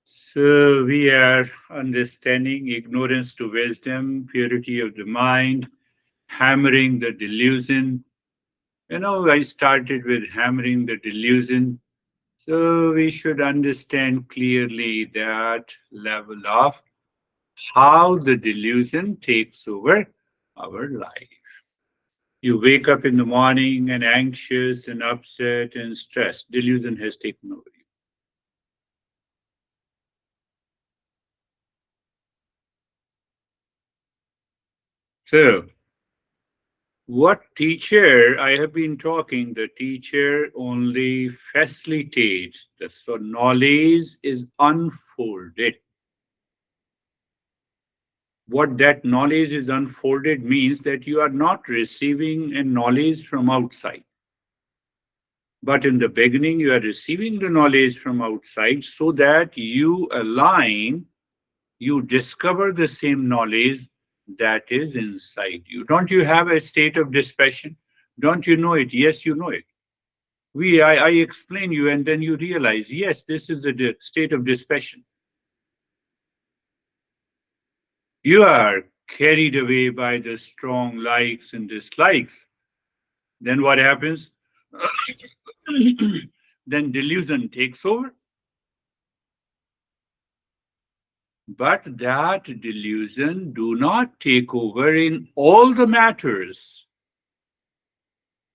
So we are understanding ignorance to wisdom, purity of the mind, hammering the delusion. I started with hammering the delusion. So we should understand clearly that level of how the delusion takes over our life. You wake up in the morning and anxious and upset and stressed. Delusion has taken over you. So, what teacher I have been talking, the teacher only facilitates. So, knowledge is unfolded. What that knowledge is unfolded means that you are not receiving a knowledge from outside. But in the beginning, you are receiving the knowledge from outside so that you align, you discover the same knowledge that is inside you. Don't you have a state of dispassion? Don't you know it? Yes, you know it. I explain you, and then you realize, yes, this is a state of dispassion. You are carried away by the strong likes and dislikes. Then what happens? Then delusion takes over. But that delusion do not take over in all the matters.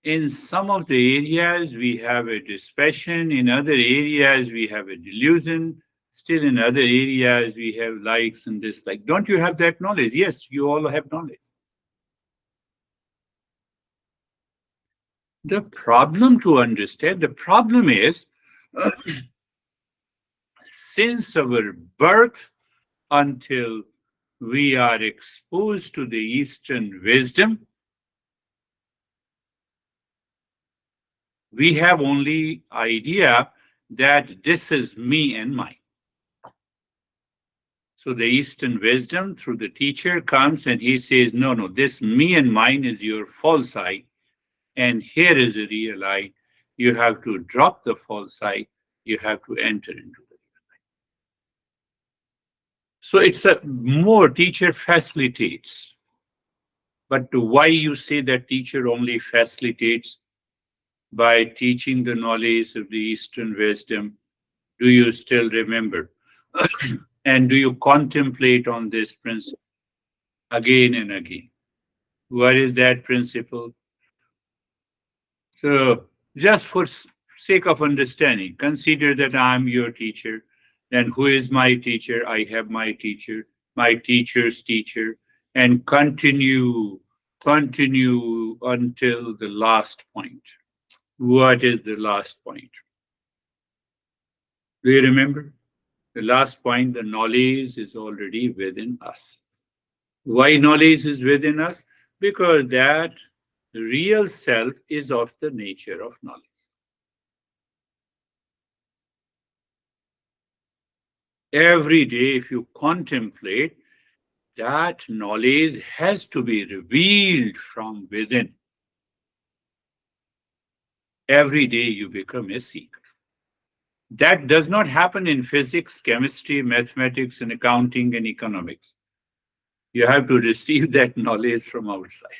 In some of the areas we have a dispassion, in other areas we have a delusion, still in other areas we have likes and dislikes. Don't you have that knowledge? Yes, you all have knowledge. The problem to understand, the problem is since our birth until we are exposed to the Eastern wisdom, we have only idea that this is me and mine. So the Eastern wisdom through the teacher comes and he says, no, no, this me and mine is your false eye. And here is a real eye. You have to drop the false eye. You have to enter into the real eye. So it's a more teacher facilitates. But why you say that teacher only facilitates by teaching the knowledge of the Eastern wisdom? Do you still remember? And do you contemplate on this principle again and again? What is that principle? So, just for sake of understanding, consider that I'm your teacher. Then, who is my teacher? I have my teacher's teacher, and continue until the last point. What is the last point? Do you remember? The last point, the knowledge is already within us. Why knowledge is within us? Because that real self is of the nature of knowledge. Every day, if you contemplate, that knowledge has to be revealed from within. Every day, you become a seeker. That does not happen in physics, chemistry, mathematics, and accounting and economics. You have to receive that knowledge from outside.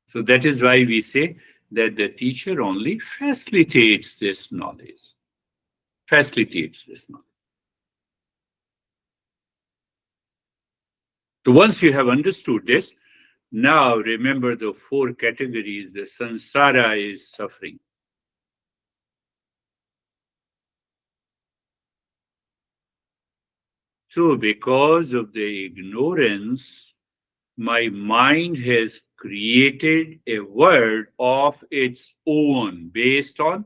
So that is why we say that the teacher only facilitates this knowledge. Facilitates this knowledge. So once you have understood this, now remember the four categories. The samsara is suffering. So because of the ignorance, my mind has created a world of its own based on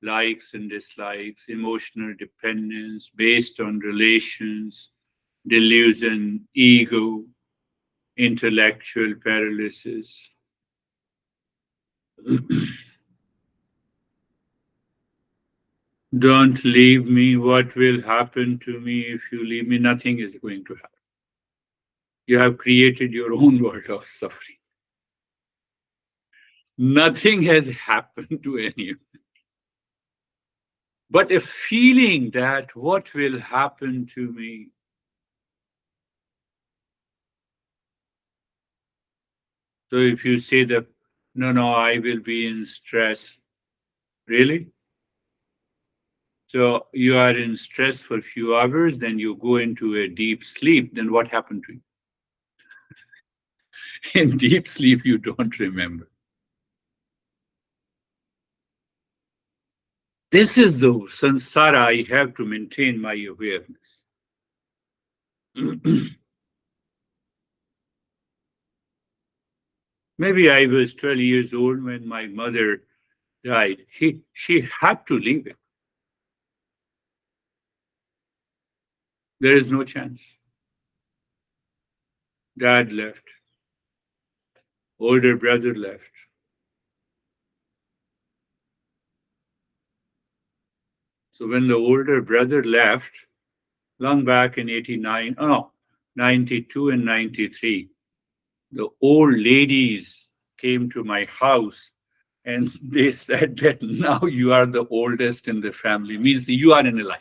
likes and dislikes, emotional dependence, based on relations, delusion, ego, intellectual paralysis. Don't leave me. What will happen to me if you leave me? Nothing is going to happen. You have created your own world of suffering. Nothing has happened to any of you. but a feeling that what will happen to me. So if you say that, no, no, I will be in stress, really? So you are in stress for a few hours, then you go into a deep sleep, then what happened to you? In deep sleep, you don't remember. This is the samsara I have to maintain my awareness. Maybe I was 12 years old when my mother died. She had to leave it. There is no chance. Dad left. Older brother left. So when the older brother left, long back in 89, oh no, 92 and 93, the old ladies came to my house and they said that now you are the oldest in the family, means you are in a line.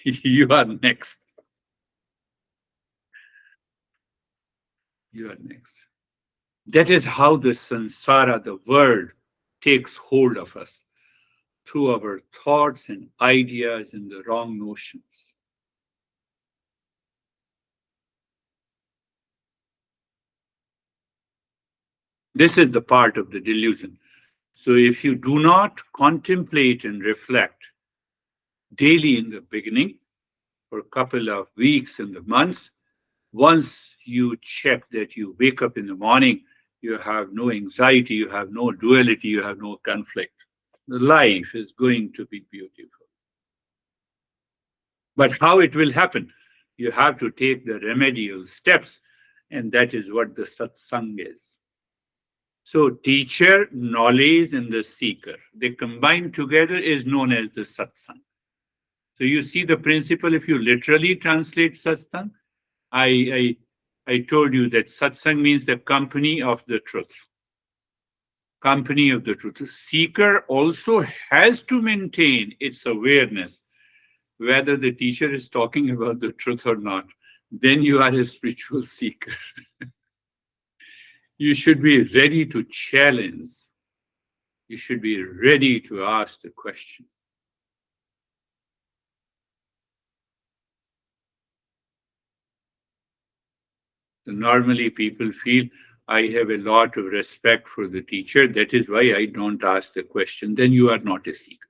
You are next. You are next. That is how the samsara, the world, takes hold of us through our thoughts and ideas and the wrong notions. This is the part of the delusion. So if you do not contemplate and reflect daily in the beginning, for a couple of weeks and the months, once you check that you wake up in the morning, you have no anxiety, you have no duality, you have no conflict. The life is going to be beautiful. But how it will happen? You have to take the remedial steps, and that is what the satsang is. So, teacher, knowledge, and the seeker, they combine together is known as the satsang. So, you see the principle if you literally translate satsang. I told you that satsang means the company of the truth. Company of the truth. The seeker also has to maintain its awareness whether the teacher is talking about the truth or not. Then you are a spiritual seeker. You should be ready to challenge. You should be ready to ask the question. So normally people feel I have a lot of respect for the teacher. That is why I don't ask the question. Then you are not a seeker.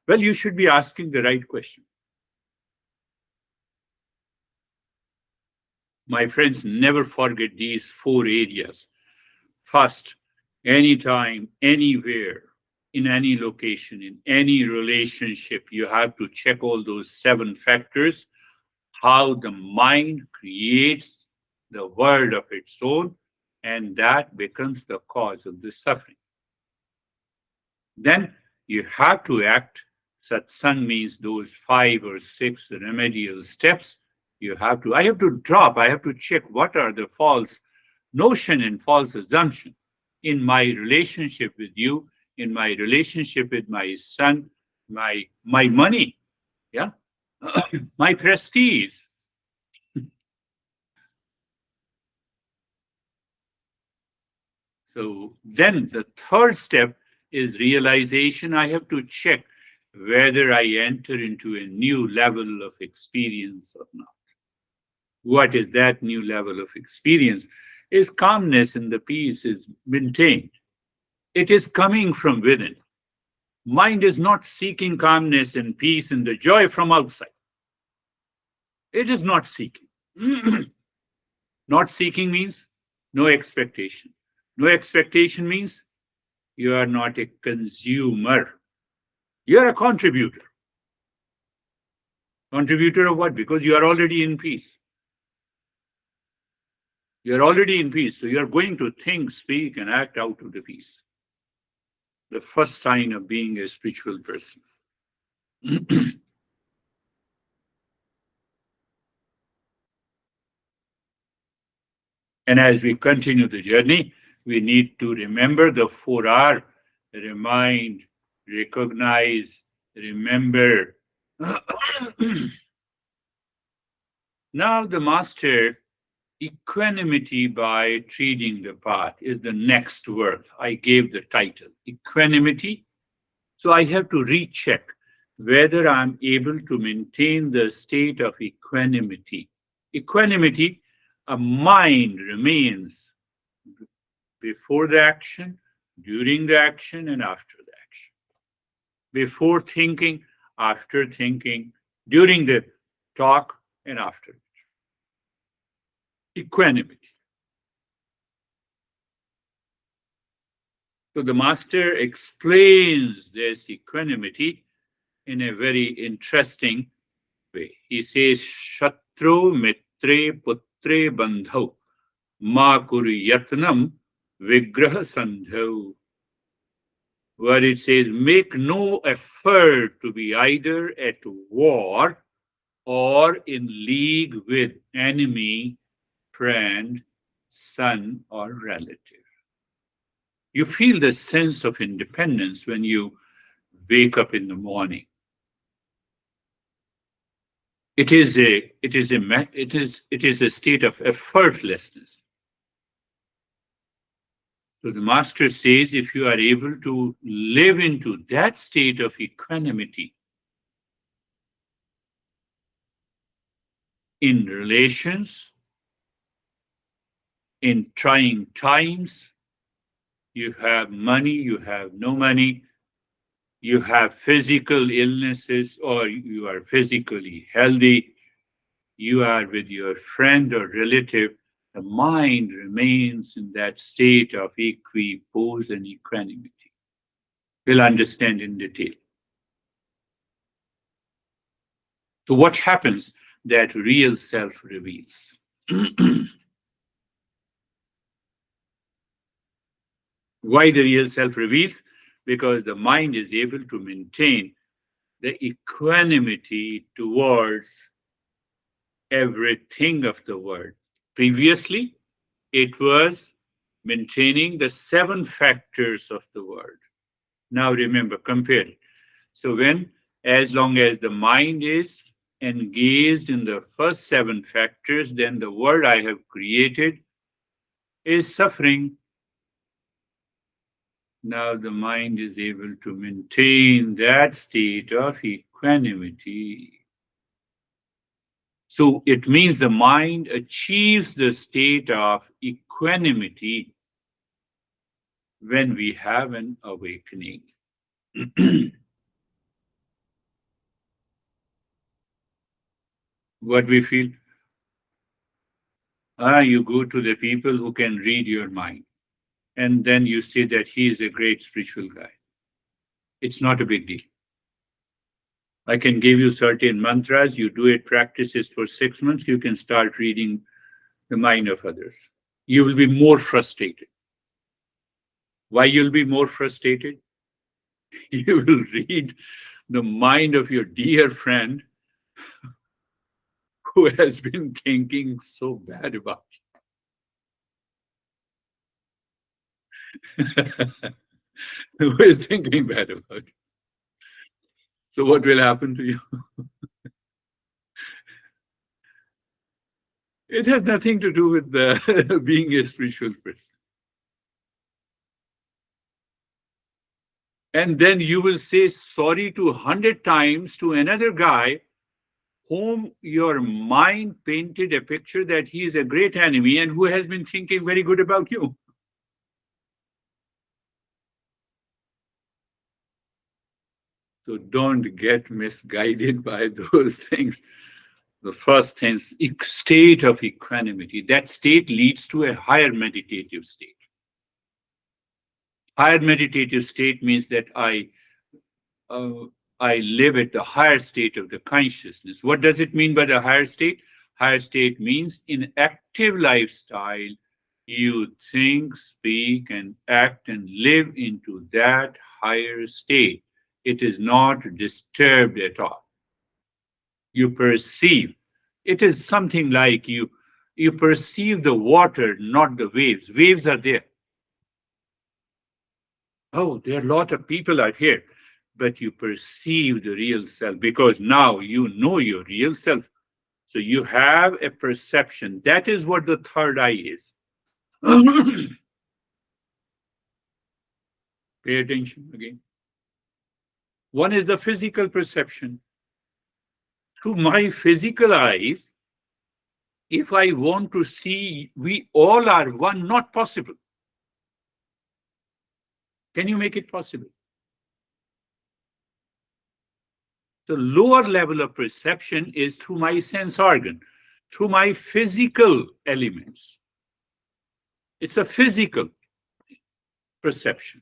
Well, you should be asking the right question. My friends, never forget these four areas. First, anytime, anywhere, in any location, in any relationship, you have to check all those seven factors, how the mind creates the world of its own, and that becomes the cause of the suffering. Then you have to act. Satsang means those 5 or 6 remedial steps. I have to drop, I have to check what are the false notion and false assumption in my relationship with you, in my relationship with my son, my money, yeah, my prestige. So then the third step is realization. I have to check whether I enter into a new level of experience or not. What is that new level of experience? Is calmness and the peace is maintained. It is coming from within. Mind is not seeking calmness and peace and the joy from outside. It is not seeking. Not seeking means no expectation. No expectation means you are not a consumer. You are a contributor. Contributor of what? Because you are already in peace. You are already in peace. So you are going to think, speak, and act out of the peace. The first sign of being a spiritual person. And as we continue the journey, We need to remember the 4R: remind, recognize, remember. Now, the master, equanimity by treading the path, is the next word. I gave the title, equanimity. So I have to recheck whether I'm able to maintain the state of equanimity. Equanimity, a mind remains before the action, during the action, and after the action. Before thinking, after thinking, during the talk, and after. Equanimity. So the master explains this equanimity in a very interesting way. He says, Shatru mitre putre bandhau ma kuru yatnam vigraha sandhau. Where it says, make no effort to be either at war or in league with enemy, friend, son, or relative. You feel the sense of independence when you wake up in the morning. It is a state of effortlessness. So the master says, if you are able to live into that state of equanimity in relations, in trying times, you have money, you have no money, you have physical illnesses, or you are physically healthy, you are with your friend or relative, the mind remains in that state of equipoise and equanimity. We'll understand in detail. So what happens? That real self reveals. Why the real self reveals? Because the mind is able to maintain the equanimity towards everything of the world. Previously, it was maintaining the 7 factors of the world. Now remember, compare it. So as long as the mind is engaged in the first 7 factors, then the world I have created is suffering. Now the mind is able to maintain that state of equanimity. So it means the mind achieves the state of equanimity when we have an awakening. What we feel? You go to the people who can read your mind, and then you say that he is a great spiritual guy. It's not a big deal. I can give you certain mantras, you do it, practices for 6 months, you can start reading the mind of others. You will be more frustrated. Why you'll be more frustrated? You will read the mind of your dear friend who has been thinking so bad about you. Who is thinking bad about you. So what will happen to you? It has nothing to do with being a spiritual person. And then you will say sorry 100 times to another guy whom your mind painted a picture that he is a great enemy and who has been thinking very good about you. So don't get misguided by those things. The first thing is state of equanimity. That state leads to a higher meditative state. Higher meditative state means that uh, I live at the higher state of the consciousness. What does it mean by the higher state? Higher state means in active lifestyle, you think, speak, and act and live into that higher state. It is not disturbed at all. You perceive. It is something like you perceive the water, not the waves. Waves are there. Oh, there are a lot of people are here, but you perceive the real self because now you know your real self. So you have a perception. That is what the third eye is. Pay attention again. One is the physical perception. Through my physical eyes, if I want to see we all are one, not possible. Can you make it possible? The lower level of perception is through my sense organ, through my physical elements. It's a physical perception.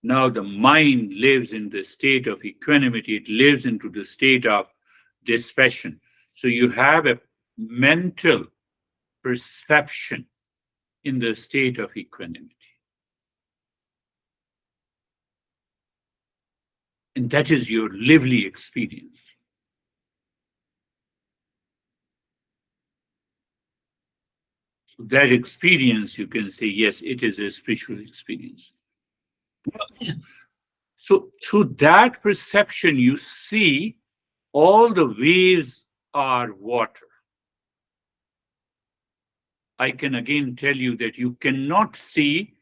Now the mind lives in the state of equanimity, it lives into the state of dispassion. So you have a mental perception in the state of equanimity. And that is your lively experience. So that experience, you can say, yes, it is a spiritual experience. So through that perception, you see all the waves are water. I can again tell you that you cannot see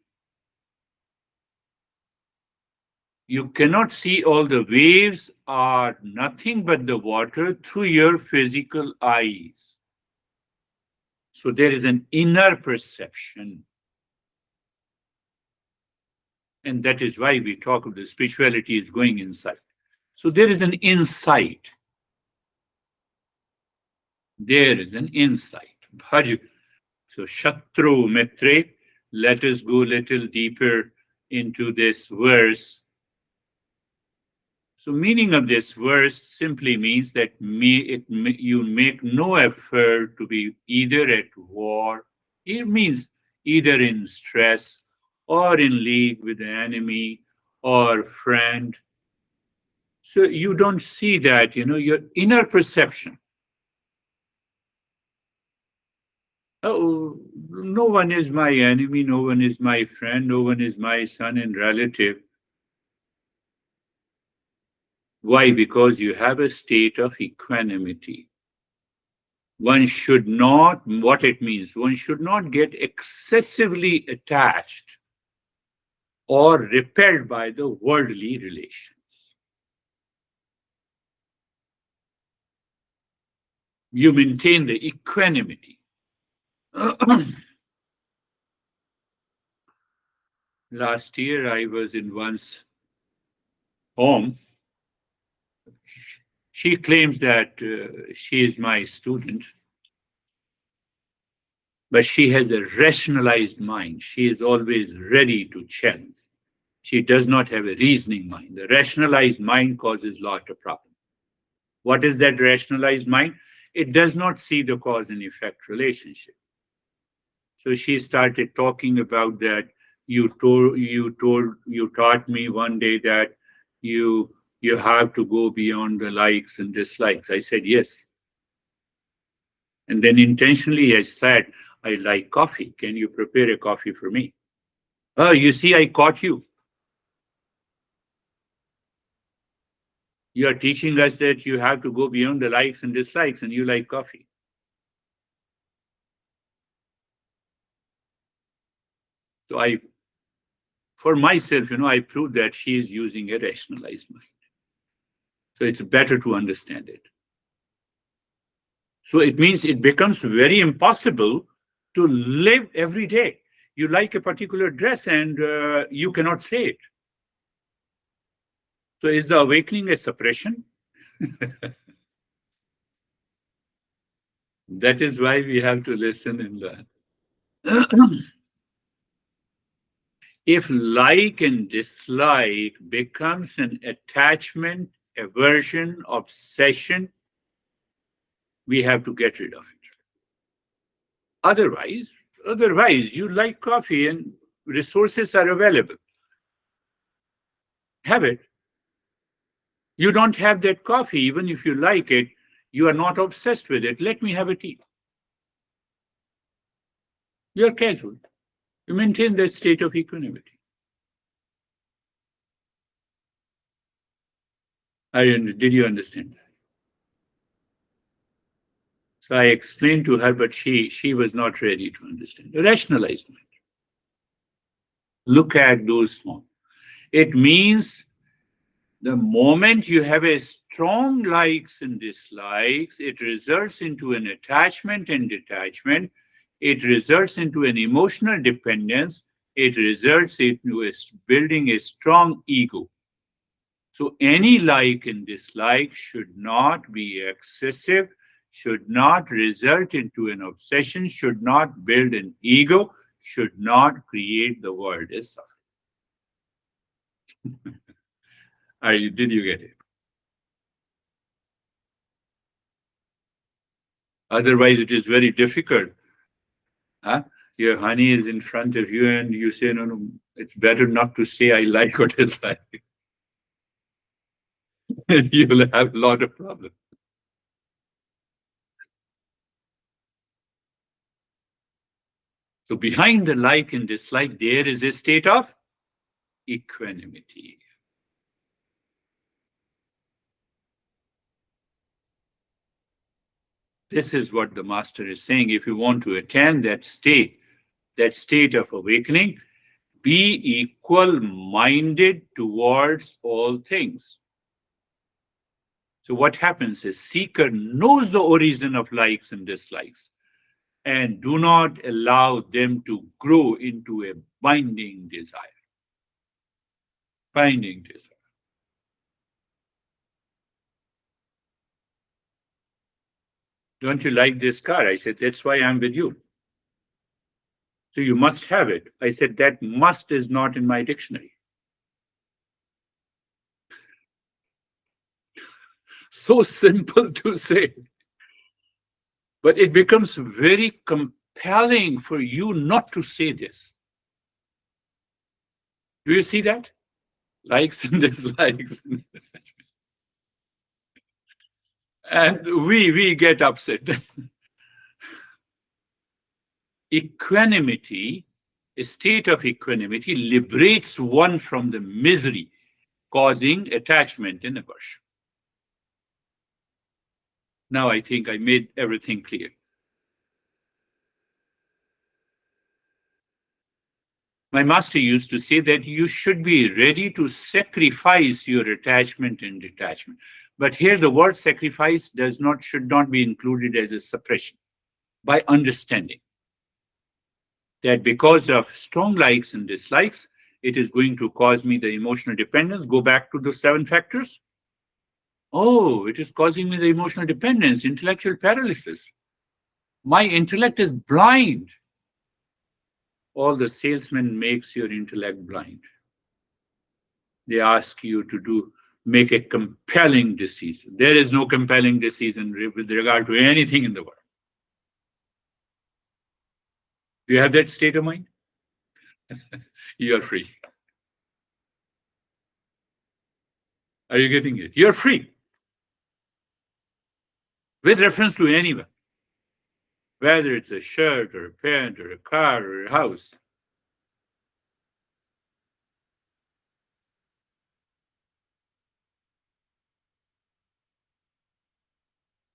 all the waves are nothing but the water through your physical eyes. So there is an inner perception. And that is why we talk of the spirituality is going inside. So there is an insight. There is an insight. Bhaj. So Shatru Mitre, let us go a little deeper into this verse. So meaning of this verse simply means that you make no effort to be either at war. It means either in stress or in league with the enemy or friend. So you don't see that, your inner perception. Oh, no one is my enemy, no one is my friend, no one is my son and relative. Why? Because you have a state of equanimity. One should not, what it means, one should not get excessively attached or repelled by the worldly relations. You maintain the equanimity. Last year, I was in one's home. She claims that she is my student, but she has a rationalized mind. She is always ready to challenge. She does not have a reasoning mind. The rationalized mind causes a lot of problems. What is that rationalized mind? It does not see the cause and effect relationship. So she started talking about that. You taught me one day that you you have to go beyond the likes and dislikes. I said yes. And then intentionally I said, I like coffee. Can you prepare a coffee for me? Oh, you see, I caught you. You are teaching us that you have to go beyond the likes and dislikes, and you like coffee. So for myself, I proved that she is using a rationalized mind. So it's better to understand it. So it means it becomes very impossible to live every day. You like a particular dress and you cannot say it. So is the awakening a suppression? That is why we have to listen and learn. If like and dislike becomes an attachment, aversion, obsession, we have to get rid of it. Otherwise, you like coffee and resources are available. Have it. You don't have that coffee, even if you like it, you are not obsessed with it. Let me have a tea. You're casual. You maintain that state of equanimity. Did you understand that? So I explained to her, but she was not ready to understand. Rationalize it. Look at those forms. It means the moment you have a strong likes and dislikes, it results into an attachment and detachment. It results into an emotional dependence. It results into building a strong ego. So any like and dislike should not be excessive, should not result into an obsession, should not build an ego, should not create the world as suffering. Did you get it? Otherwise, it is very difficult. Huh? Your honey is in front of you, and you say, no, no, it's better not to say I like or dislike. And you will have a lot of problems. So behind the like and dislike, there is a state of equanimity. This is what the master is saying. If you want to attain that state of awakening, be equal minded towards all things. So what happens is seeker knows the origin of likes and dislikes and do not allow them to grow into a binding desire. Binding desire. Don't you like this car? I said, that's why I'm with you. So you must have it. I said, that must is not in my dictionary. So simple to say. But it becomes very compelling for you not to say this. Do you see that? Likes and dislikes. And we get upset. Equanimity, a state of equanimity, liberates one from the misery causing attachment and aversion. Now I think I made everything clear. My master used to say that you should be ready to sacrifice your attachment and detachment. But here the word sacrifice should not be included as a suppression. By understanding that because of strong likes and dislikes, it is going to cause me the emotional dependence. Go back to the 7 factors. Oh, it is causing me the emotional dependence, intellectual paralysis. My intellect is blind. All the salesman makes your intellect blind. They ask you to make a compelling decision. There is no compelling decision with regard to anything in the world. Do you have that state of mind? You are free. Are you getting it? You're free. With reference to anyone. Whether it's a shirt or a pant or a car or a house.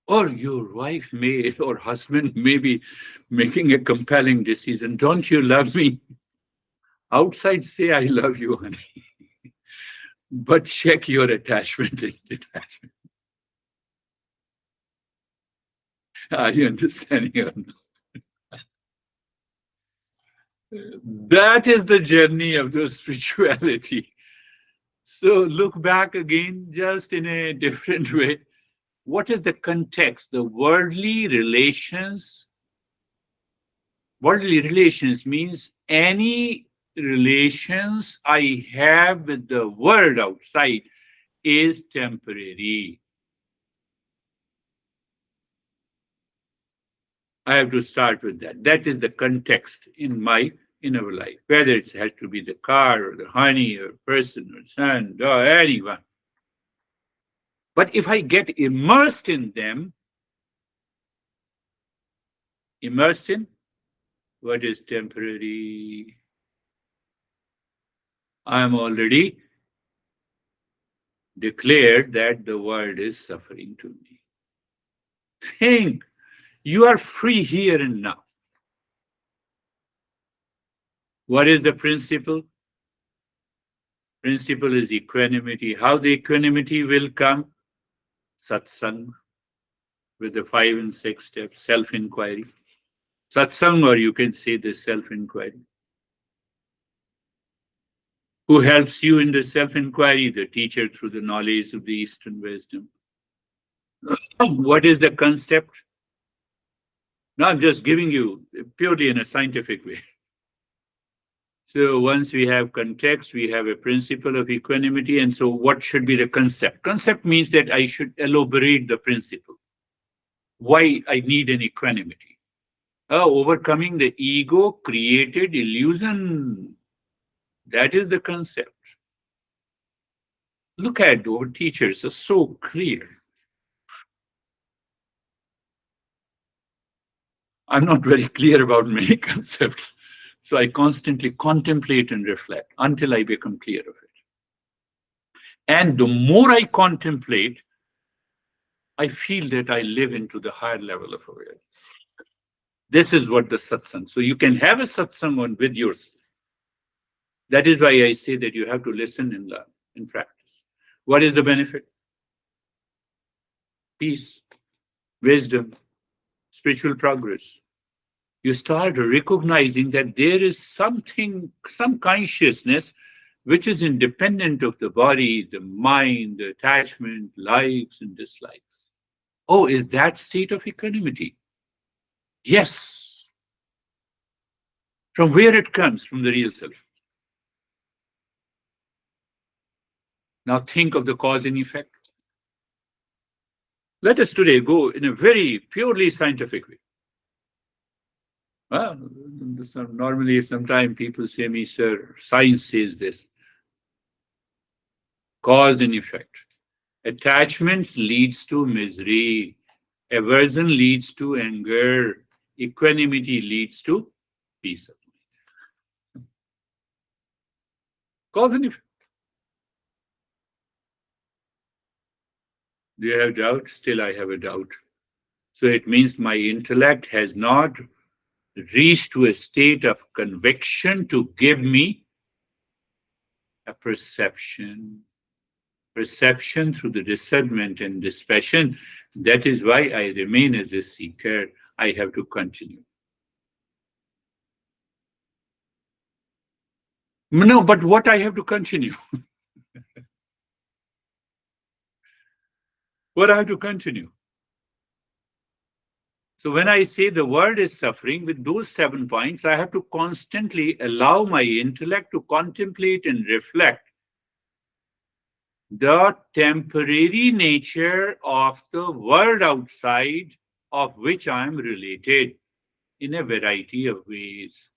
Or your wife may or husband may be making a compelling decision. Don't you love me? Outside say I love you, honey. But check your attachment and detachment. Are you understanding or not? That is the journey of the spirituality. So look back again, just in a different way. What is the context? The worldly relations. Worldly relations means any relations I have with the world outside is temporary. I have to start with that. That is the context in our life, whether it has to be the car or the honey or person or son or anyone. But if I get immersed in what is temporary, I am already declared that the world is suffering to me. Think you are free here and now. What is the principle? Principle is equanimity. How the equanimity will come? Satsang with the 5 and 6 steps, self inquiry. Satsang, or you can say the self inquiry. Who helps you in the self inquiry? The teacher through the knowledge of the Eastern wisdom. What is the concept? Now I'm just giving you purely in a scientific way. So once we have context, we have a principle of equanimity. And so what should be the concept? Concept means that I should elaborate the principle. Why I need an equanimity? Overcoming the ego created illusion. That is the concept. Look at our teachers are so clear. I'm not very clear about many concepts. So I constantly contemplate and reflect until I become clear of it. And the more I contemplate, I feel that I live into the higher level of awareness. This is what the satsang. So you can have a satsang on with yourself. That is why I say that you have to listen and learn and practice. What is the benefit? Peace, wisdom, spiritual progress. You start recognizing that there is something, some consciousness which is independent of the body, the mind, the attachment, likes and dislikes. Oh, is that state of equanimity? Yes. From where it comes? From the real self. Now think of the cause and effect. Let us today go in a very purely scientific way. Well, normally, sometimes people say me, sir, science says this. Cause and effect. Attachments leads to misery. Aversion leads to anger. Equanimity leads to peace of mind. Cause and effect. Do you have doubt? Still, I have a doubt. So it means my intellect has not reached to a state of conviction to give me a perception. Perception through the discernment and dispassion. That is why I remain as a seeker. I have to continue. No, but what I have to continue? What I have to continue? So when I say the world is suffering with those 7 points, I have to constantly allow my intellect to contemplate and reflect the temporary nature of the world outside of which I am related in a variety of ways.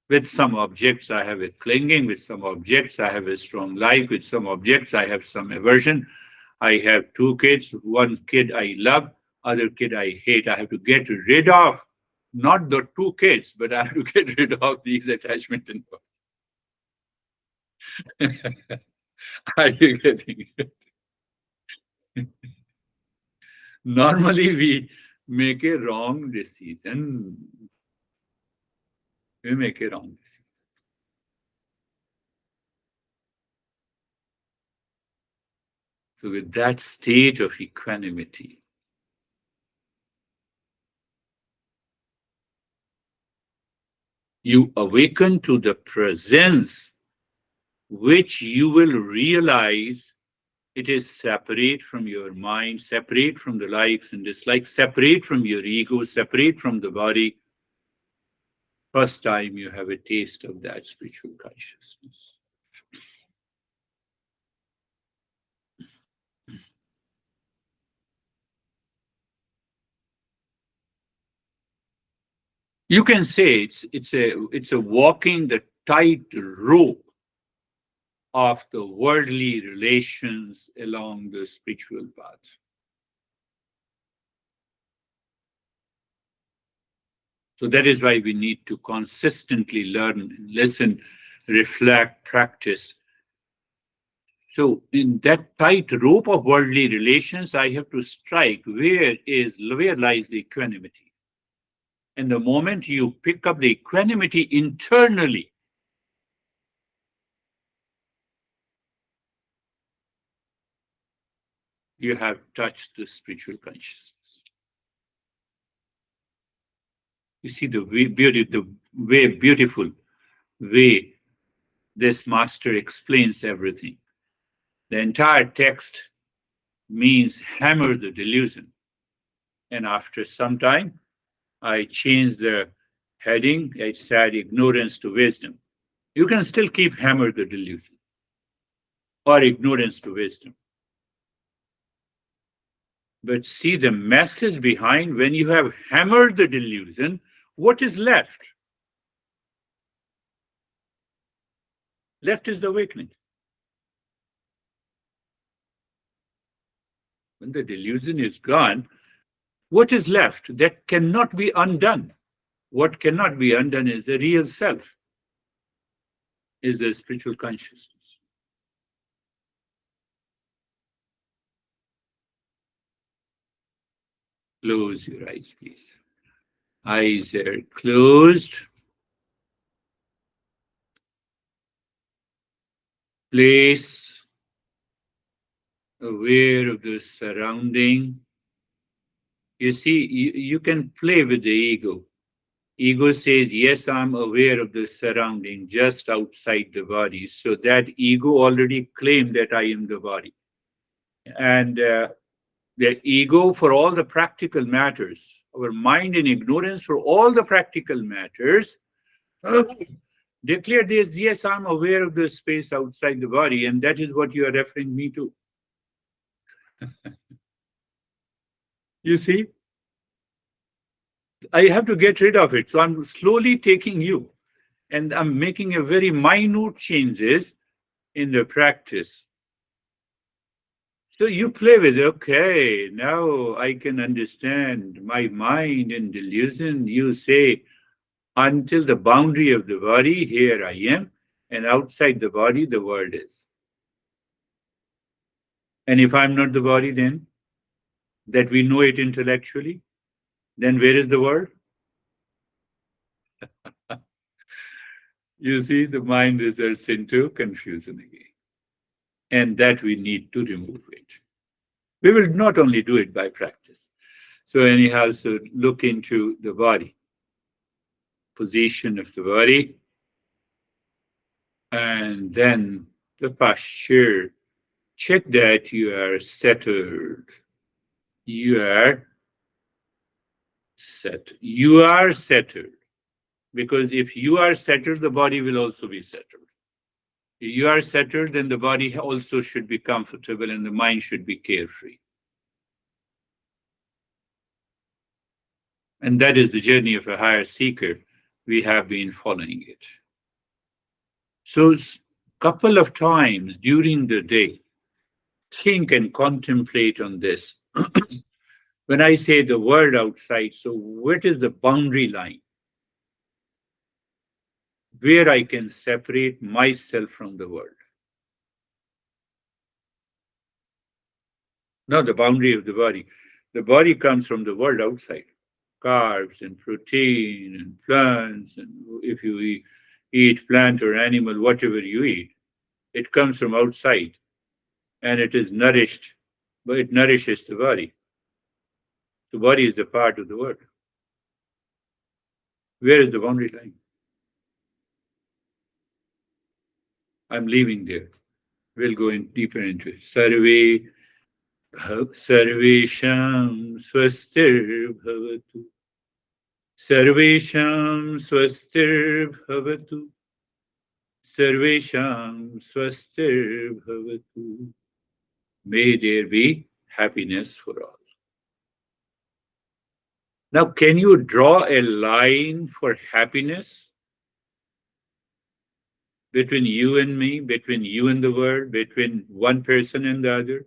With some objects, I have a clinging. With some objects, I have a strong like. With some objects, I have some aversion. I have 2 kids. One kid I love, other kid I hate. I have to get rid of not the 2 kids, but I have to get rid of these attachment and are you getting it? Normally, we make a wrong decision. We make a wrong decision. So, with that state of equanimity, you awaken to the presence which you will realize it is separate from your mind, separate from the likes and dislikes, separate from your ego, separate from the body. First time you have a taste of that spiritual consciousness. You can say it's a walking the tight rope of the worldly relations along the spiritual path. So that is why we need to consistently learn, listen, reflect, practice. So in that tight rope of worldly relations, I have to strike where lies the equanimity. And the moment you pick up the equanimity internally, you have touched the spiritual consciousness. You see the way beautiful way this master explains everything. The entire text means hammer the delusion. And after some time, I changed the heading. I said ignorance to wisdom. You can still keep hammer the delusion or ignorance to wisdom. But see the message behind when you have hammered the delusion, what is left? Left is the awakening. When the delusion is gone, what is left that cannot be undone? What cannot be undone is the real self, is the spiritual consciousness. Close your eyes, please. Eyes are closed. Place aware of the surrounding. You see, you can play with the ego. Ego says, yes, I'm aware of the surrounding just outside the body. So that ego already claimed that I am the body. And the ego for all the practical matters, our mind in ignorance for all the practical matters, declare this, yes, I'm aware of the space outside the body. And that is what you are referring me to. You see? I have to get rid of it. So I'm slowly taking you and I'm making a very minute changes in the practice. So you play with, okay, now I can understand my mind and delusion. You say, until the boundary of the body, here I am, and outside the body, the world is. And if I'm not the body, then that we know it intellectually, then where is the world? You see, the mind results into confusion again. And that we need to remove it. We will not only do it by practice. So anyhow, so look into the body, position of the body, and then the posture. Check that you are settled. You are set. You are settled. Because if you are settled, the body will also be settled. If you are settled, then the body also should be comfortable and the mind should be carefree. And that is the journey of a higher seeker. We have been following it. So, couple of times during the day, think and contemplate on this. When I say the world outside, so what is the boundary line where I can separate myself from the world? Now, the boundary of the body. The body comes from the world outside. Carbs and protein and plants, and if you eat plant or animal, whatever you eat, it comes from outside and it is nourished, but it nourishes the body. The body is a part of the world. Where is the boundary line? I'm leaving there. We'll go in deeper into it. Sarvesham swastir bhavatu. Sarvesham swastir bhavatu. Sarvesham swastir bhavatu. May there be happiness for all. Now, can you draw a line for happiness? between you and me, between you and the world, between one person and the other?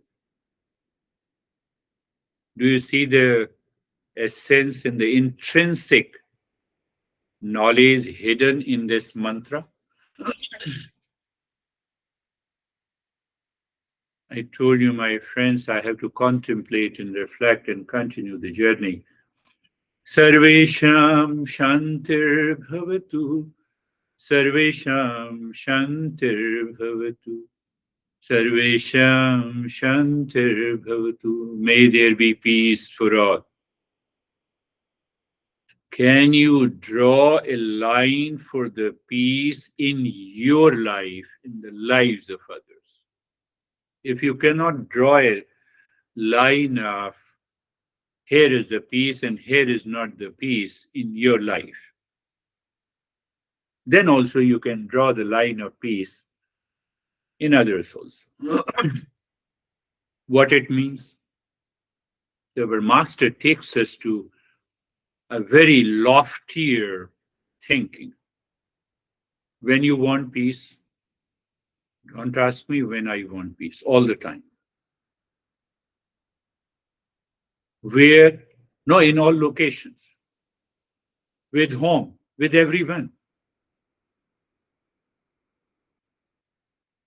Do you see the essence and the intrinsic knowledge hidden in this mantra? I told you, my friends, I have to contemplate and reflect and continue the journey. Sarvesham Shantir Bhavatu. Sarvesham Shantir Bhavatu. Sarvesham Shantir Bhavatu. May there be peace for all. Can you draw a line for the peace in your life, in the lives of others? If you cannot draw a line of here is the peace and here is not the peace in your life, then also you can draw the line of peace in others also. What it means? So our master takes us to a very loftier thinking. When you want peace, don't ask me when I want peace, all the time. Where? No, in all locations, with whom, with everyone.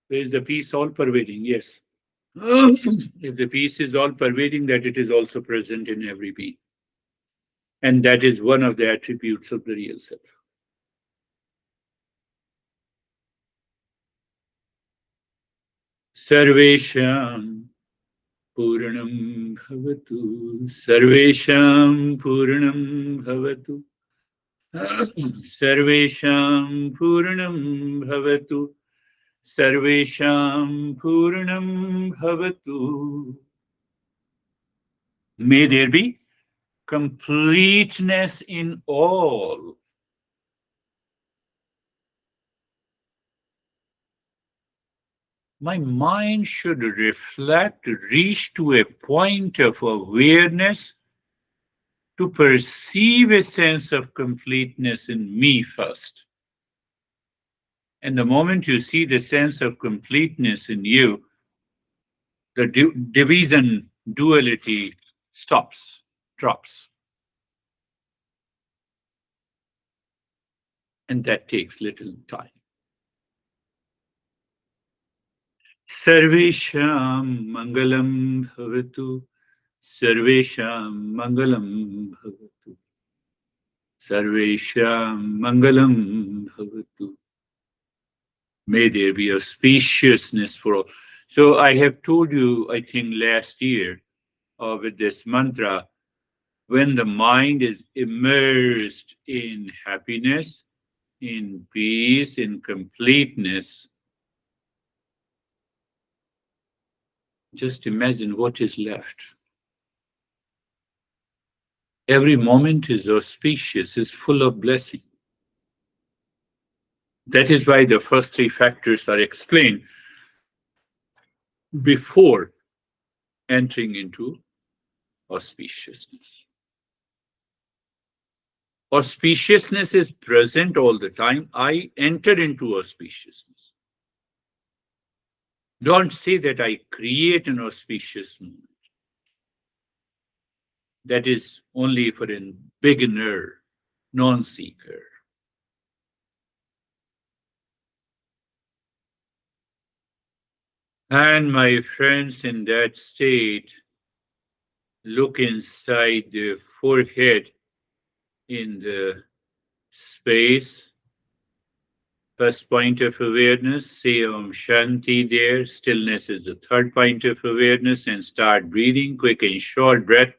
There is the peace all pervading, yes. If the peace is all pervading, that it is also present in every being. And that is one of the attributes of the real self. Sarvesham Puranam Bhavatu. Sarvesham Puranam Bhavatu. Sarvesham Puranam Bhavatu. Sarvesham Puranam Bhavatu. May there be completeness in all. My mind should reflect, reach to a point of awareness to perceive a sense of completeness in me first. And the moment you see the sense of completeness in you, the division, duality stops, drops. And that takes little time. Sarvesham Mangalam Bhavatu. Sarvesham Mangalam Bhavatu. Sarvesham Mangalam Bhavatu. May there be auspiciousness for all. So I have told you, I think last year, with this mantra, when the mind is immersed in happiness, in peace, in completeness, just imagine what is left. Every moment is auspicious, is full of blessing. That is why the first three factors are explained before entering into auspiciousness. Auspiciousness is present all the time. I enter into auspiciousness. Don't say that I create an auspicious moment. That is only for a beginner, non-seeker. And my friends, in that state, look inside the forehead in the space. First point of awareness, say Om Shanti there. Stillness is the third point of awareness, and start breathing, quick and short breath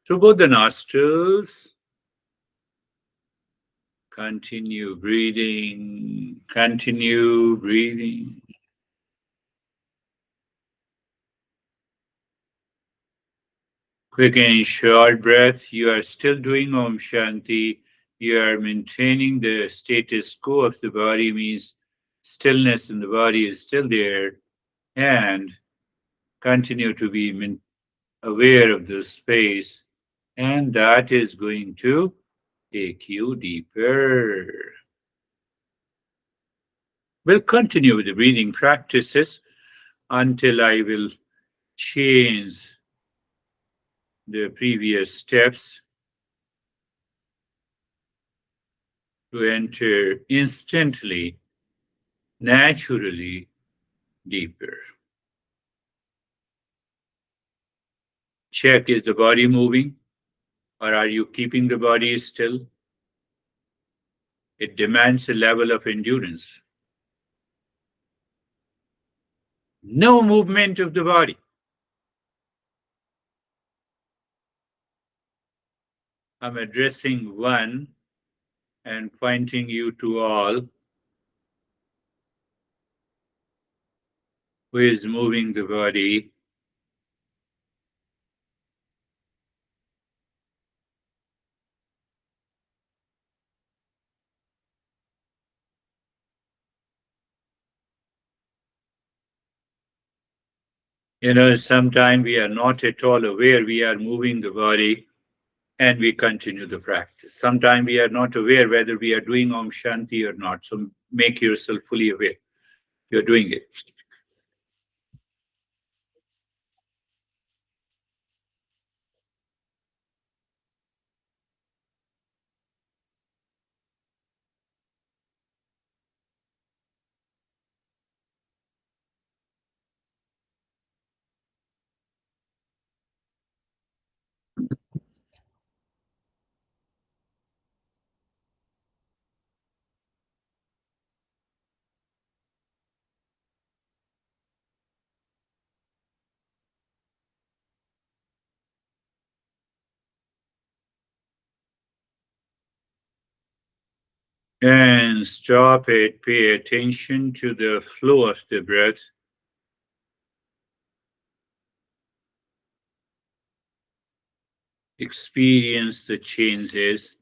through both the nostrils. Continue breathing, continue breathing. Quick and short breath. You are still doing Om Shanti. You are maintaining the status quo of the body, means stillness in the body is still there, and continue to be aware of the space, and that is going to take you deeper. We'll continue with the breathing practices until I will change the previous steps to enter instantly, naturally deeper. Check, is the body moving or are you keeping the body still? It demands a level of endurance. No movement of the body. I'm addressing one and pointing you to all who is moving the body. Sometimes we are not at all aware we are moving the body and we continue the practice. Sometimes we are not aware whether we are doing Om Shanti or not. So make yourself fully aware you're doing it. And stop it, pay attention to the flow of the breath. Experience the changes,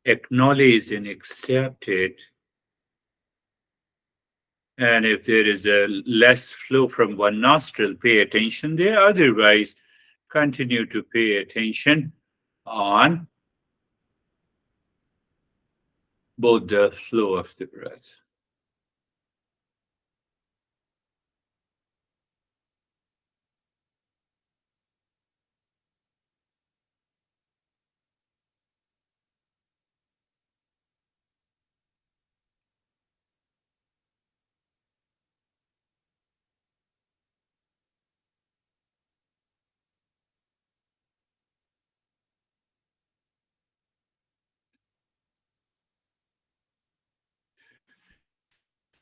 acknowledge and accept it. And if there is a less flow from one nostril, pay attention there. Otherwise, continue to pay attention on both the flow of the breath.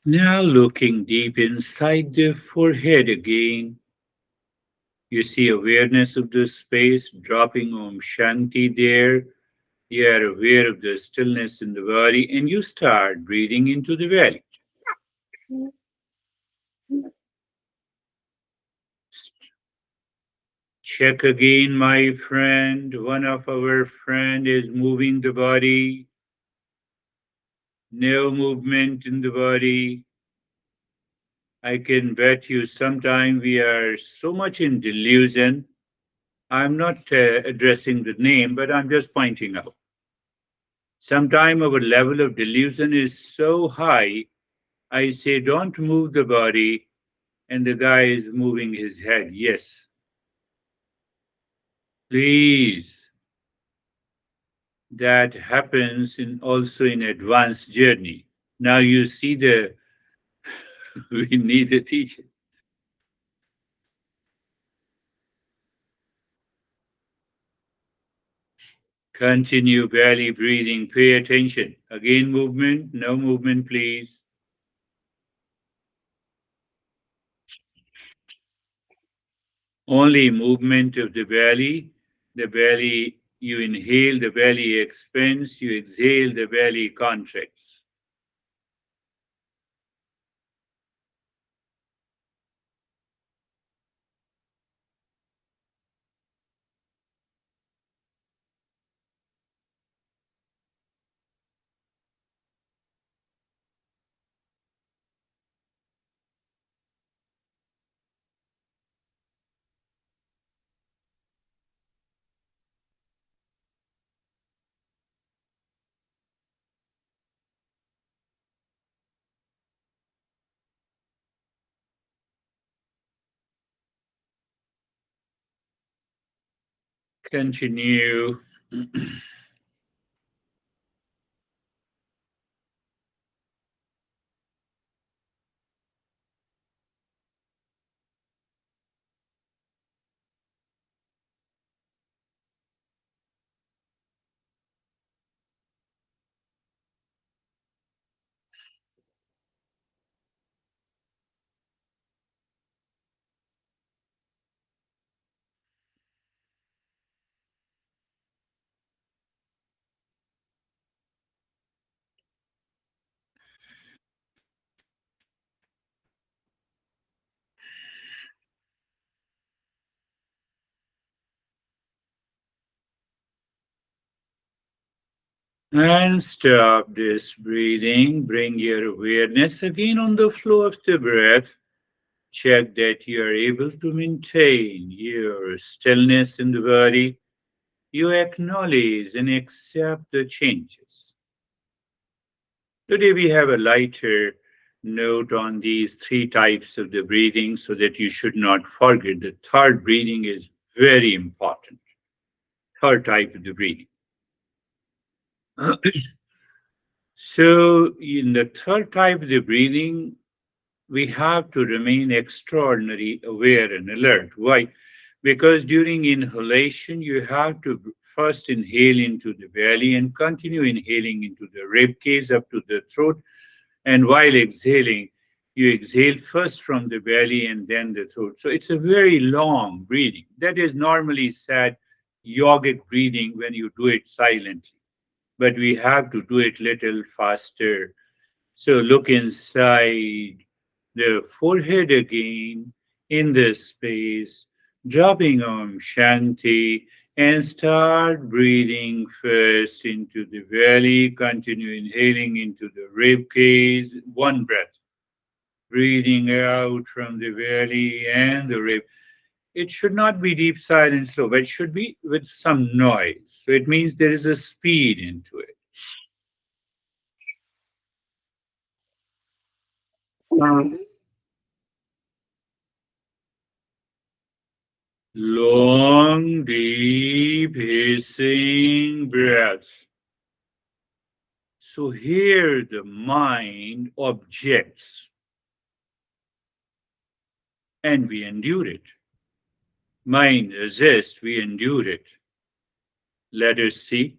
Now, looking deep inside the forehead again, you see awareness of the space, dropping Om Shanti there. You are aware of the stillness in the body, and you start breathing into the belly. Check again, my friend. One of our friend is moving the body. No movement in the body. I can bet you sometime we are so much in delusion. I'm not addressing the name, but I'm just pointing out. Sometime our level of delusion is so high, I say, don't move the body, and the guy is moving his head. Yes, please. That happens in also in advanced journey. Now you see the we need a teacher. Continue belly breathing. Pay attention. Again, movement. No movement, please. Only movement of the belly. The belly, you inhale, the belly expands. You exhale, the belly contracts. Continue. And stop this breathing. Bring your awareness again on the flow of the breath. Check that you are able to maintain your stillness in the body. You acknowledge and accept the changes. Today we have a lighter note on these three types of the breathing so that you should not forget. The third breathing is very important. Third type of the breathing. So, in the third type of the breathing, we have to remain extraordinarily aware and alert. Why? Because during inhalation, you have to first inhale into the belly and continue inhaling into the rib cage up to the throat. And while exhaling, you exhale first from the belly and then the throat. So it's a very long breathing. That is normally said yogic breathing when you do it silently. But we have to do it little faster. So look inside the forehead again in this space, dropping Om Shanti and start breathing first into the belly. Continue inhaling into the rib cage, one breath. Breathing out from the belly and the rib. It should not be deep, silent, slow, but it should be with some noise. So it means there is a speed into it. Long, deep, hissing breaths. So here the mind objects and we endure it. Mind resists, we endure it. Let us see.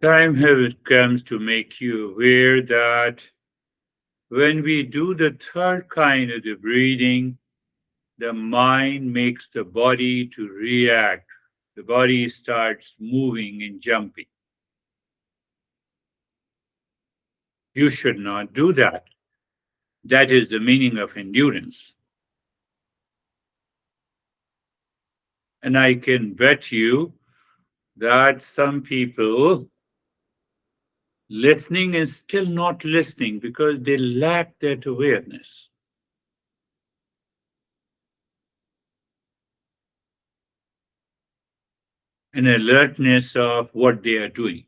Time has comes to make you aware that when we do the third kind of the breathing, the mind makes the body to react. The body starts moving and jumping. You should not do that. That is the meaning of endurance. And I can bet you that some people listening is still not listening because they lack that awareness and alertness of what they are doing.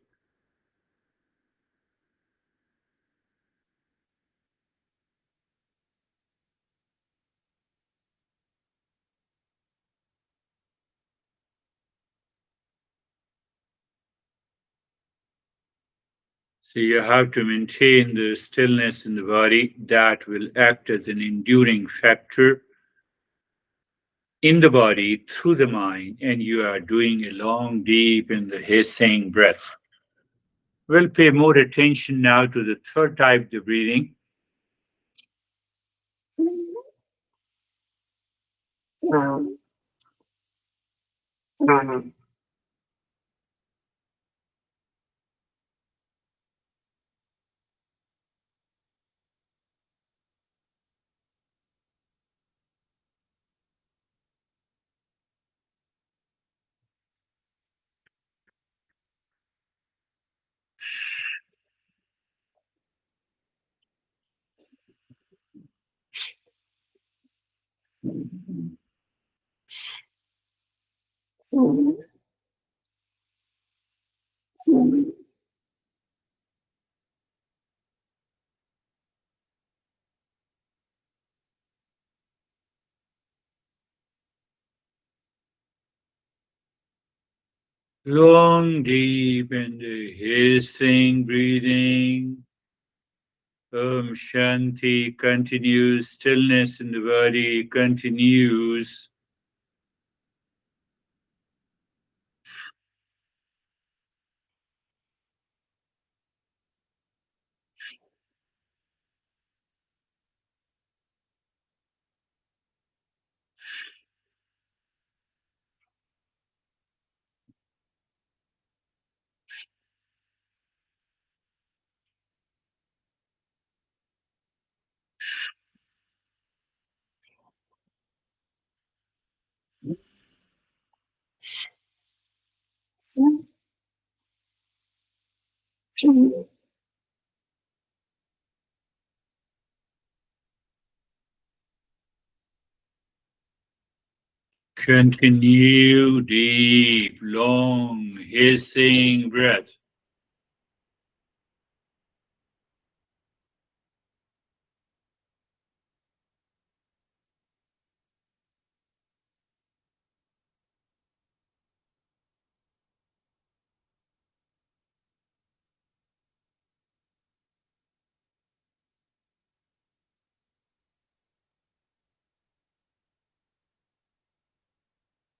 So you have to maintain the stillness in the body that will act as an enduring factor in the body through the mind, and you are doing a long, deep, in the hissing breath. We'll pay more attention now to the third type, the breathing. Long, deep, and hissing breathing. Om Shanti continues. Stillness in the body continues. Continue deep, long, hissing breath.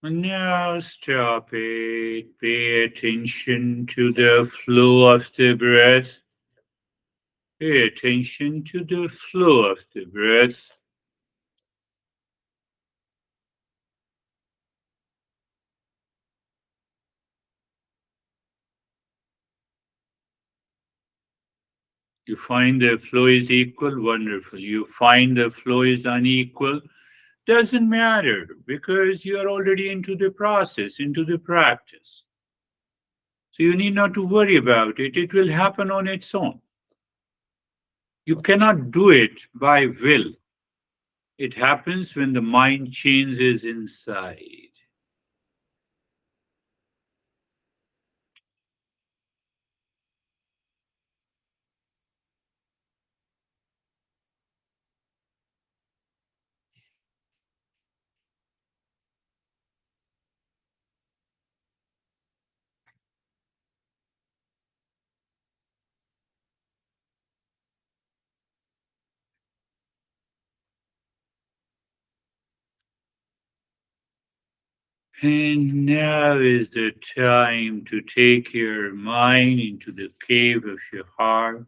And now stop it. Pay attention to the flow of the breath. Pay attention to the flow of the breath. You find the flow is equal, wonderful. You find the flow is unequal, doesn't matter because you are already into the process, into the practice. So you need not to worry about it. It will happen on its own. You cannot do it by will. It happens when the mind changes inside. And now is the time to take your mind into the cave of your heart,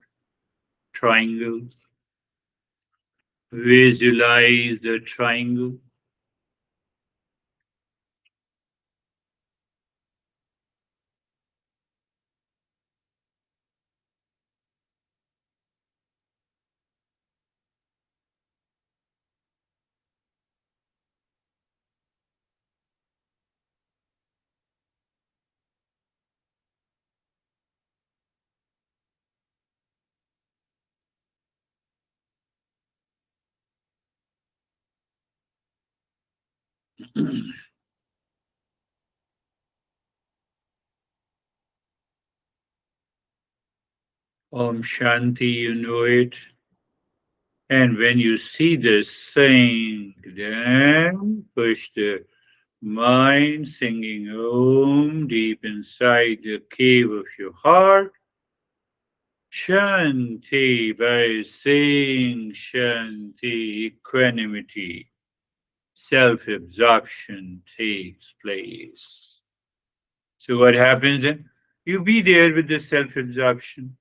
triangle. Visualize the triangle. Om Shanti, you know it. And when you see this thing, then push the mind singing Om deep inside the cave of your heart. Shanti, by saying Shanti, equanimity, self absorption takes place. So, what happens then? You be there with the self absorption.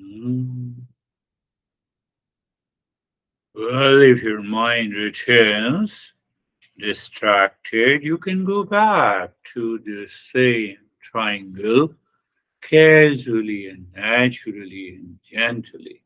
Mm. Well, if your mind returns distracted, you can go back to the same triangle casually and naturally and gently.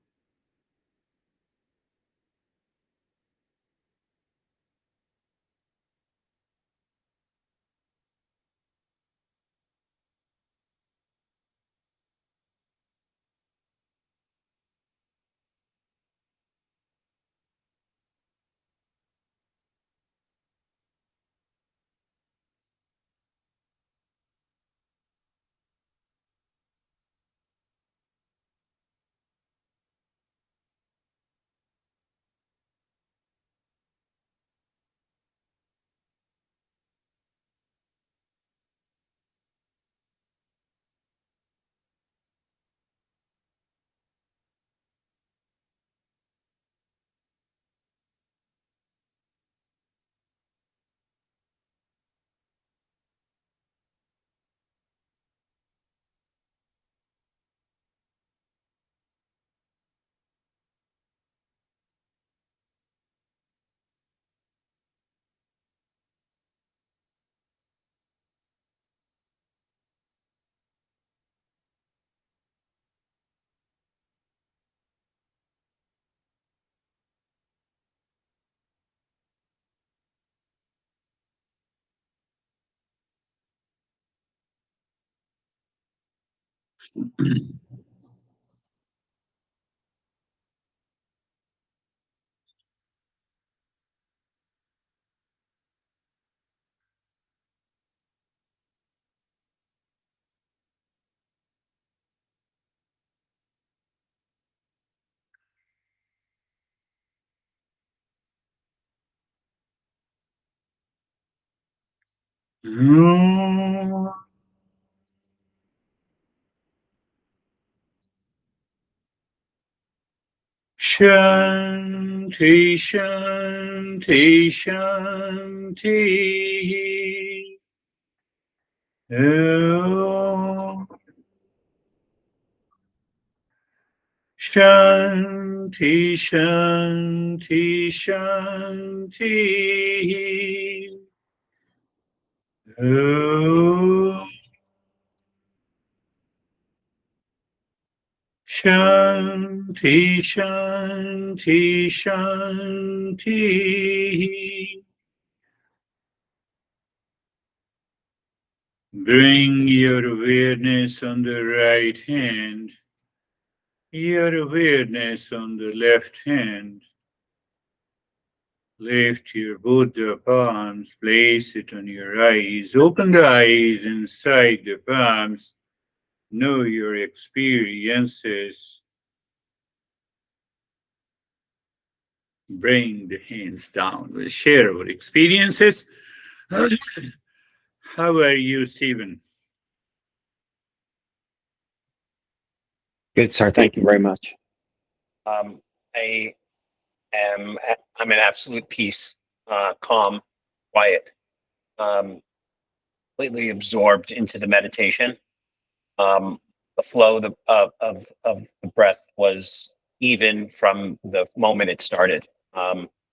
Mm. Shanti, Shanti, Shanti. Om. Shanti, Shanti, Shanti. Om. Shanti, Shanti, Shanti. Bring your awareness on the right hand, your awareness on the left hand. Lift your both the palms, place it on your eyes. Open the eyes inside the palms. Know your experiences. Bring the hands down. We'll share our experiences. How are you, Stephen? Good, sir. Thank you very much. Um, I I'm in absolute peace, calm, quiet, um, completely absorbed into the meditation. Um, the flow of the breath was even from the moment it started,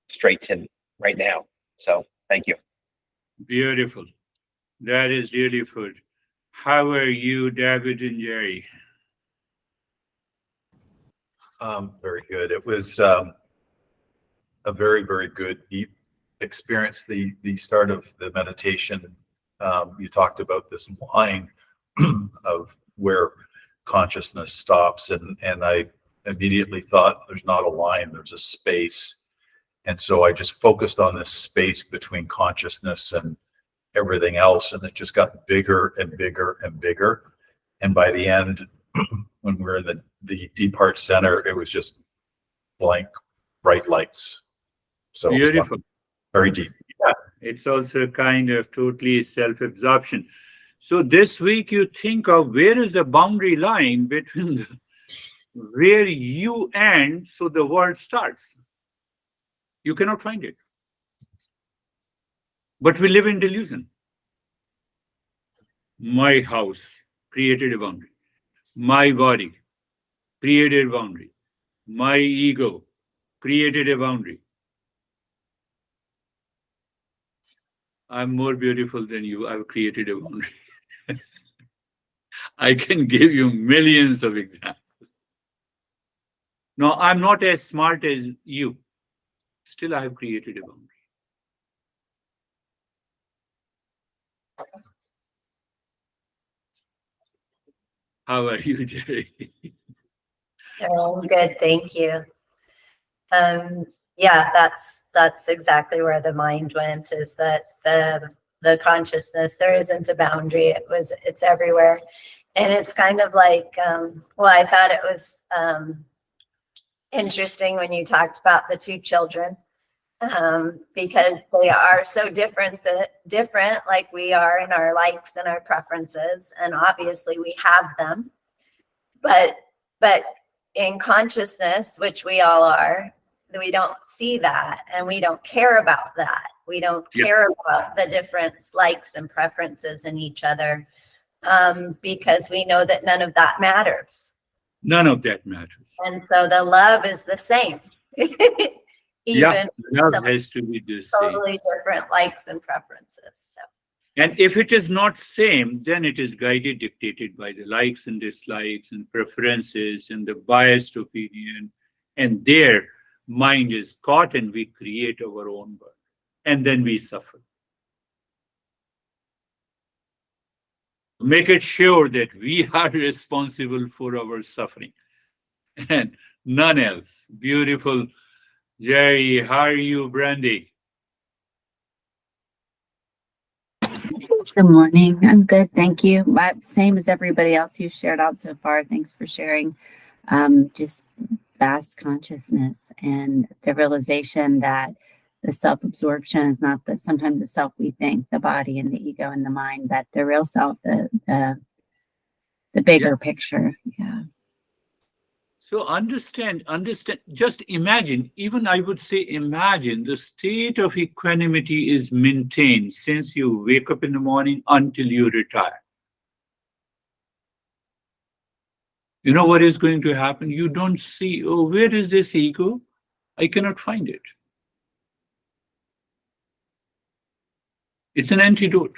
straight to right now. So thank you. Beautiful. That is really good. How are you, David and Jerry? Very good. It was a very, very good deep experience. The start of the meditation, you talked about this line of where consciousness stops, and I immediately thought there's not a line, there's a space. And so I just focused on this space between consciousness and everything else, and it just got bigger and bigger and bigger. And by the end, when we were in the deep heart center, it was just blank, bright lights. So it was Beautiful. very deep. Yeah, it's also kind of totally self absorption. So, this week you think of where is the boundary line between where you end so the world starts. You cannot find it. But we live in delusion. My house created a boundary. My body created boundary. My ego created a boundary. I'm more beautiful than you. I've created a boundary. I can give you millions of examples. No, I'm not as smart as you. Still, I have created a boundary. How are you, Jerry? Oh, good, thank you. Yeah, that's exactly where the mind went, is that the consciousness, there isn't a boundary. It's everywhere. And it's kind of like, well, I thought it was interesting when you talked about the two children, because they are so different, like we are in our likes and our preferences, and obviously we have them, but in consciousness, which we all are, we don't see that, and we don't care about that. We don't care about the different likes and preferences in each other, because we know that none of that matters. None of that matters. And so the love is the same. Even love has to be the same. totally different likes and preferences. So. And if it is not same, then it is guided, dictated by the likes and dislikes and preferences and the biased opinion. And their mind is caught, and we create our own world. And then we suffer. Make it sure that we are responsible for our suffering and none else. Beautiful. Jerry, how are you, Brandy? Good morning. I'm good. Thank you. Same as everybody else you shared out so far. Thanks for sharing. Just vast consciousness and the realization that the self-absorption is not sometimes the self we think, the body and the ego and the mind, but the real self, the bigger picture. Yeah. So understand, just imagine, even I would say imagine the state of equanimity is maintained since you wake up in the morning until you retire. You know what is going to happen? You don't see, oh, where is this ego? I cannot find it. It's an antidote.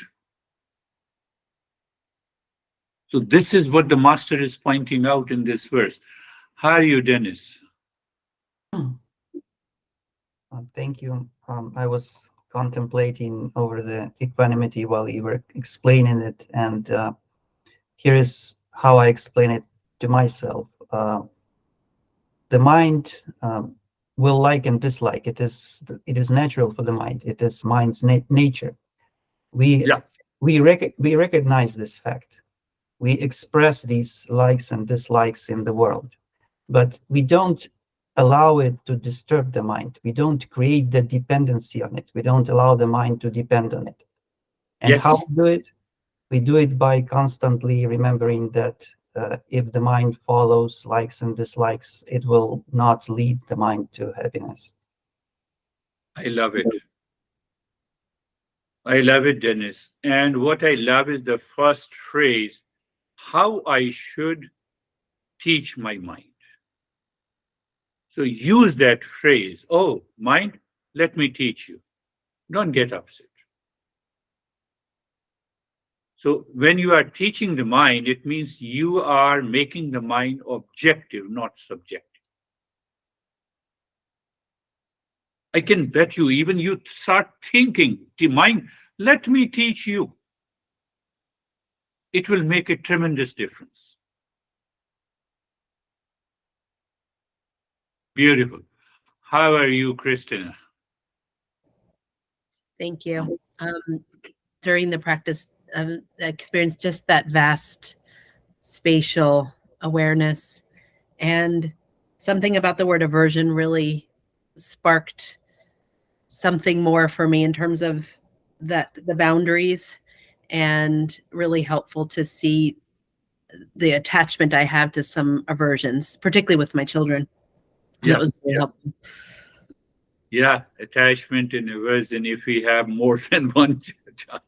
So this is what the master is pointing out in this verse. How are you, Dennis? Thank you. I was contemplating over the equanimity while you were explaining it, and here is how I explain it to myself. The mind will like and dislike. It is natural for the mind. It is mind's nature. We recognize this fact. We express these likes and dislikes in the world, but we don't allow it to disturb the mind. We don't create the dependency on it. We don't allow the mind to depend on it. And how we do it? We do it by constantly remembering that if the mind follows likes and dislikes, it will not lead the mind to happiness. I love it. I love it, Dennis. And what I love is the first phrase, how I should teach my mind. So use that phrase, oh, mind, let me teach you. Don't get upset. So when you are teaching the mind, it means you are making the mind objective, not subjective. I can bet you, even you start thinking, the mind, let me teach you. It will make a tremendous difference. Beautiful. How are you, Christina? Thank you. During the practice, I experienced just that vast spatial awareness, and something about the word aversion really sparked something more for me in terms of the boundaries, and really helpful to see the attachment I have to some aversions, particularly with my children. Yeah, that was really helpful. Yeah, attachment and aversion if we have more than one child.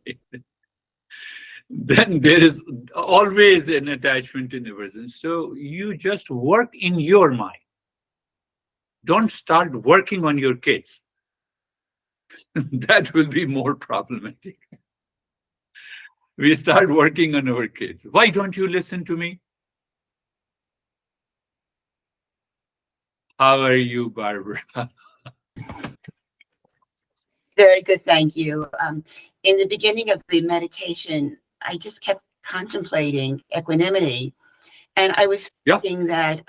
then there is always an attachment and aversion. So you just work in your mind. Don't start working on your kids. That will be more problematic. We start working on our kids. Why don't you listen to me? How are you, Barbara? Very good, thank you. In the beginning of the meditation, I just kept contemplating equanimity, and I was thinking that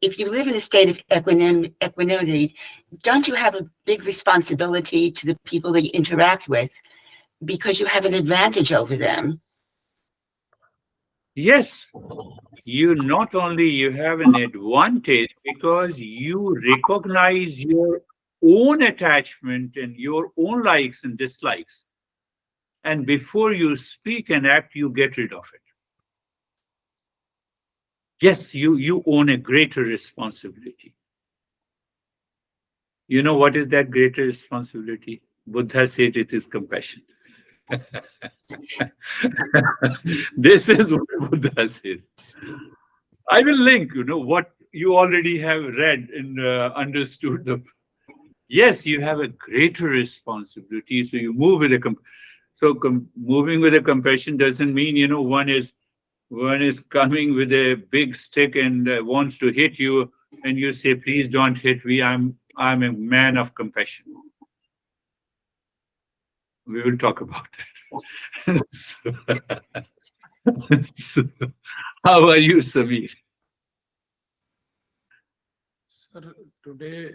if you live in a state of equanimity, don't you have a big responsibility to the people that you interact with because you have an advantage over them? Yes, you not only you have an advantage because you recognize your own attachment and your own likes and dislikes, and before you speak and act you get rid of it. Yes, you own a greater responsibility. You know what is that greater responsibility? Buddha said it is compassion. This is what Buddha says. I will link, what you already have read and understood. Yes, you have a greater responsibility. So you move with moving with a compassion doesn't mean, one is coming with a big stick and wants to hit you, and you say, "Please don't hit me. I'm a man of compassion." We will talk about that. So, how are you, Samir? Sir, today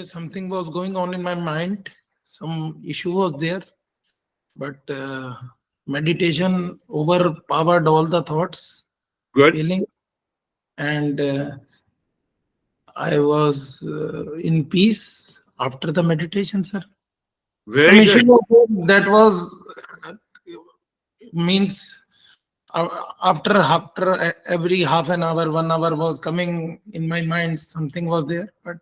something was going on in my mind. Some issue was there, but meditation overpowered all the thoughts, Good. feeling, and I was in peace after the meditation, sir. Very Some good. issue was there that was means after every half an hour, 1 hour was coming in my mind. Something was there, but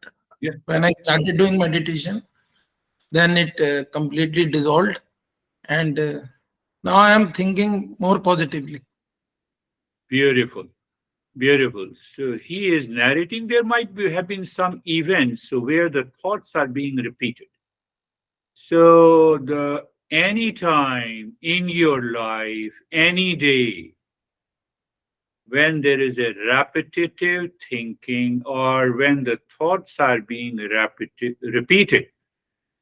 when I started doing meditation, then it completely dissolved, and now I am thinking more positively. Beautiful. Beautiful. So he is narrating there might have been some events where the thoughts are being repeated. So the any time in your life, any day, when there is a repetitive thinking or when the thoughts are being repeated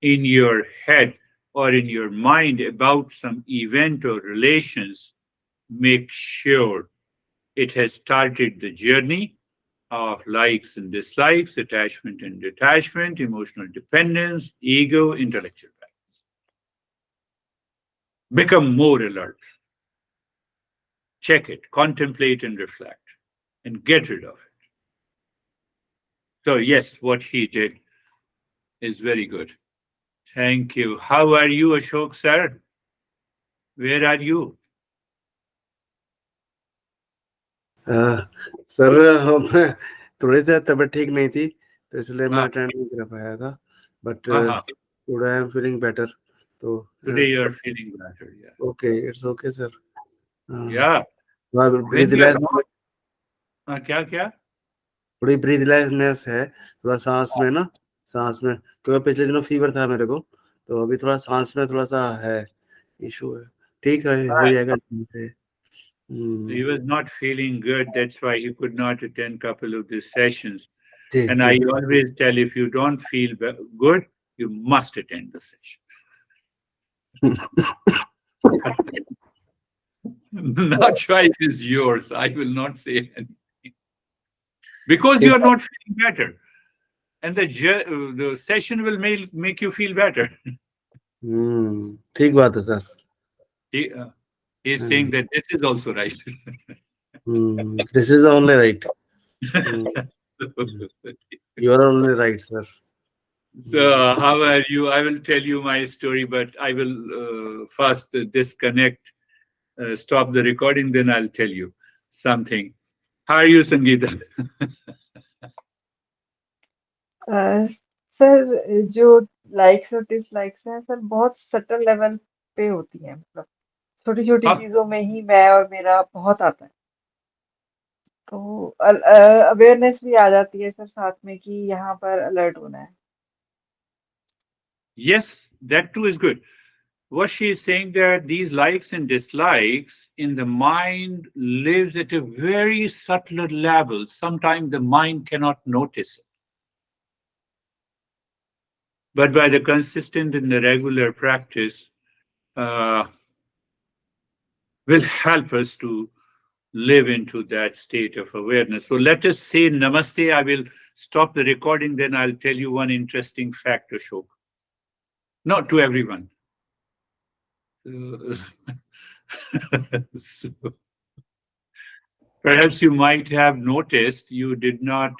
in your head or in your mind about some event or relations, make sure it has started the journey of likes and dislikes, attachment and detachment, emotional dependence, ego, intellectual balance. Become more alert. Check it, contemplate and reflect, and get rid of it. So, yes, what he did is very good. Thank you. How are you, Ashok, sir? Where are you? Sir मैं थोड़ी सी तबीयत ठीक नहीं थी तो इसलिए मैं Ah, attend नहीं कर पाया था but uh-huh. Today I am feeling better तो Today you are feeling better. Yeah. Okay it's okay sir Yeah. When you are not, क्या? थोड़ी ब्रीथलेसनेस है थोड़ा सांस में ना सांस में क्योंकि पिछले दिनों फीवर था मेरे को तो अभी थोड़ा सांस में थोड़ा सा है इशू है ठीक है हो Right. जाएगा He was not feeling good. That's why he could not attend couple of these sessions. ठीक And I always tell, if you don't feel good, you must attend the session. No choice is yours. I will not say anything. Because you are not feeling better. And the session will make you feel better. ठीक बात है sir He is saying that this is also right. This is only right. You are only right, sir. So, how are you? I will tell you my story, but I will first disconnect, stop the recording, then I'll tell you something. How are you, Sangeeta? Sir जो likes और dislikes हैं sir बहुत subtle level पे होती हैं, मतलब छोटी छोटी चीजों में ही मैं और मेरा बहुत आता है, तो अवेयरनेस भी आ जाती है सर साथ में कि यहाँ पर अलर्ट होना है. Yes, that too is good. What she is saying that these likes and dislikes in the mind lives at a very subtler level. Sometimes the mind cannot notice it. But by the consistent and the regular practice, will help us to live into that state of awareness. So let us say namaste. I will stop the recording, then I'll tell you one interesting fact, Ashok. Not to everyone. So, perhaps you might have noticed you did not